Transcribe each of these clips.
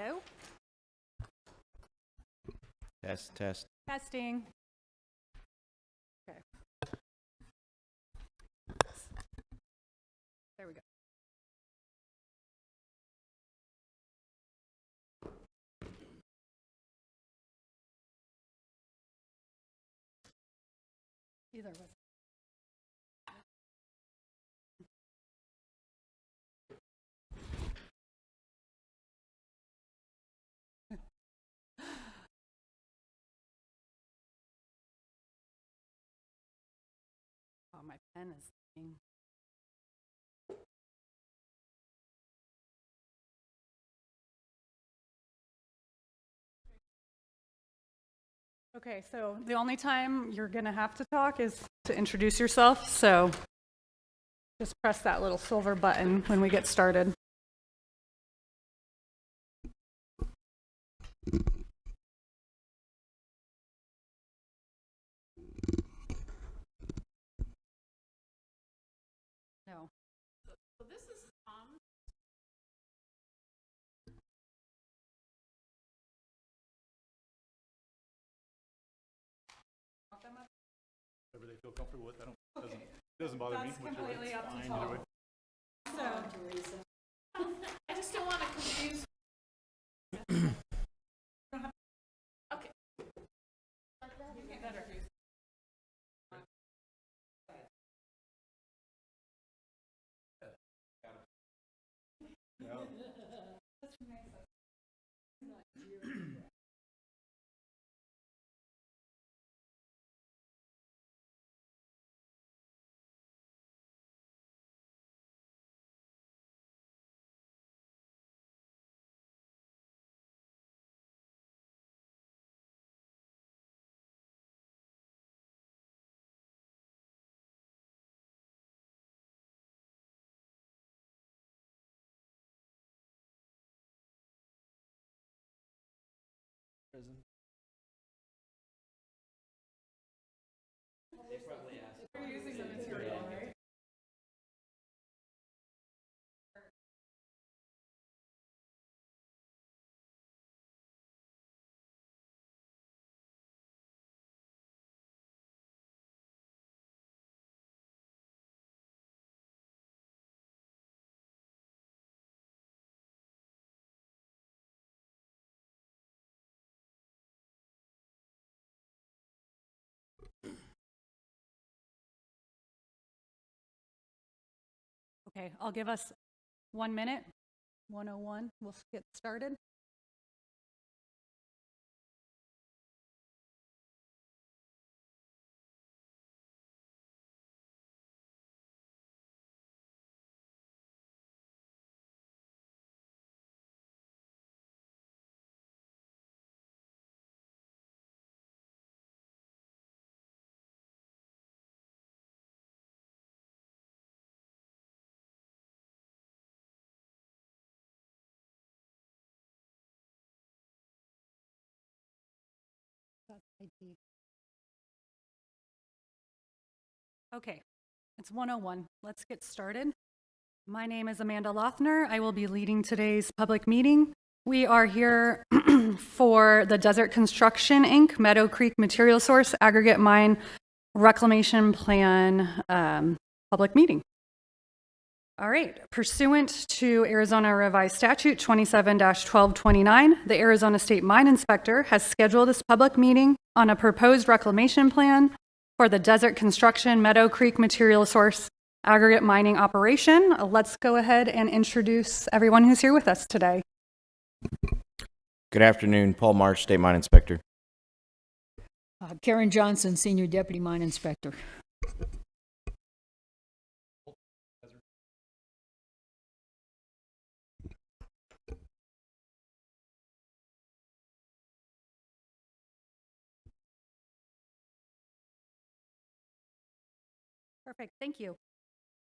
Hello? Test, test. Testing. Okay. There we go. Either was. Oh, my pen is thing. Okay, so the only time you're going to have to talk is to introduce yourself, so just press that little silver button when we get started. No. So this is Tom. Whatever they feel comfortable with. Doesn't bother me. That's completely up to Fine, Tom. either way. So, I just don't want to confuse. Okay. Better. You're using the material, right? Okay, I'll give us 1 minute. 1:01, we'll get started. Okay, it's 1:01. Let's get started. My name is Amanda Lothner. I will be leading today's public meeting. We are here for the Desert Construction, Inc., Meadow Creek Material Source Aggregate Mine Reclamation Plan public meeting. All right, pursuant to Arizona Revised Statute 27-1229, the Arizona State Mine Inspector has scheduled this public meeting on a proposed reclamation plan for the Desert Construction Meadow Creek Material Source Aggregate Mining Operation. Let's go ahead and introduce everyone who's here with us today. Good afternoon, Paul Marsh, State Mine Inspector. Karen Johnson, Senior Deputy Mine Inspector. Perfect, thank you.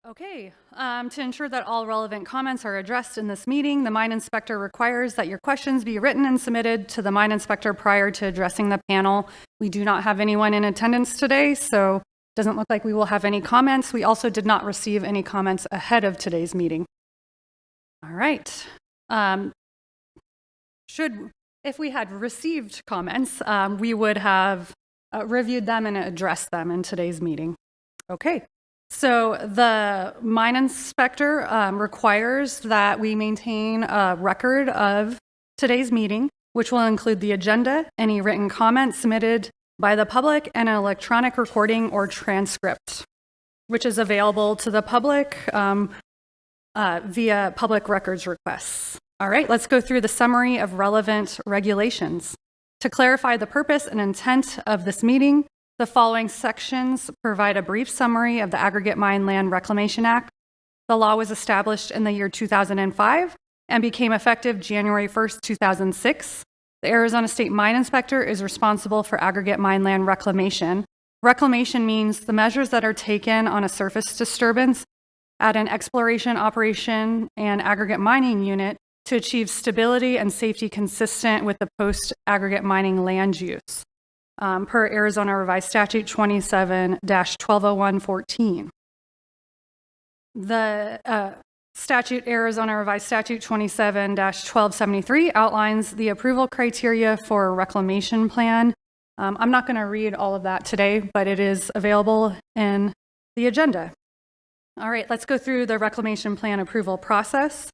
Okay, to ensure that all relevant comments are addressed in this meeting, the mine inspector requires that your questions be written and submitted to the mine inspector prior to addressing the panel. We do not have anyone in attendance today, so it doesn't look like we will have any comments. We also did not receive any comments ahead of today's meeting. All right. if we had received comments, we would have reviewed them and addressed them in today's meeting. Okay. So the mine inspector requires that we maintain a record of today's meeting, which will include the agenda, any written comments submitted by the public, and an electronic recording or transcript, which is available to the public via public records requests. All right, let's go through the summary of relevant regulations. To clarify the purpose and intent of this meeting, the following sections provide a brief summary of the Aggregate Mine Land Reclamation Act. The law was established in the year 2005 and became effective January 1st, 2006. The Arizona State Mine Inspector is responsible for aggregate mine land reclamation. Reclamation means the measures that are taken on a surface disturbance at an exploration operation and aggregate mining unit to achieve stability and safety consistent with the post-aggregate mining land use. Per Arizona Revised Statute 27-1201-14. The Arizona Revised Statute 27-1273 outlines the approval criteria for a reclamation plan. I'm not going to read all of that today, but it is available in the agenda. All right, let's go through the reclamation plan approval process.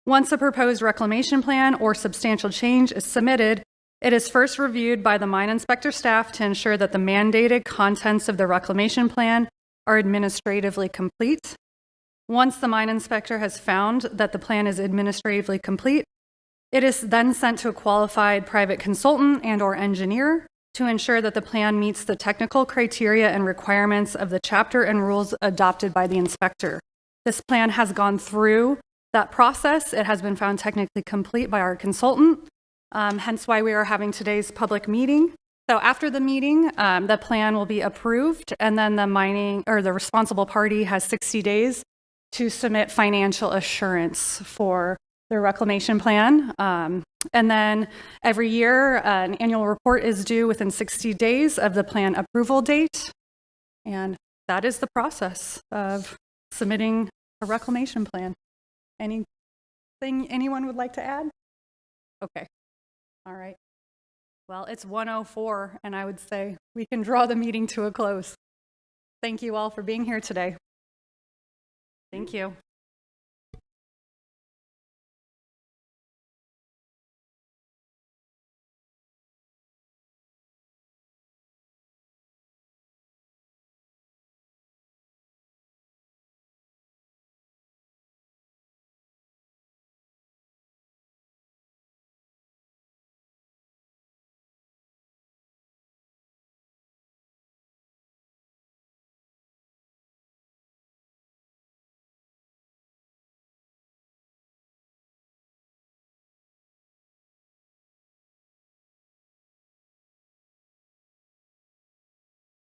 Once a proposed reclamation plan or substantial change is submitted, it is first reviewed by the mine inspector staff to ensure that the mandated contents of the reclamation plan are administratively complete. Once the mine inspector has found that the plan is administratively complete, it is then sent to a qualified private consultant and/or engineer to ensure that the plan meets the technical criteria and requirements of the chapter and rules adopted by the inspector. This plan has gone through that process. It has been found technically complete by our consultant. Hence why we are having today's public meeting. So after the meeting, the plan will be approved, and then the responsible party has 60 days to submit financial assurance for the reclamation plan. And then every year, an annual report is due within 60 days of the plan approval date. And that is the process of submitting a reclamation plan. Anything anyone would like to add? Okay. All right. Well, it's 1:04, and I would say we can draw the meeting to a close. Thank you all for being here today. Thank you.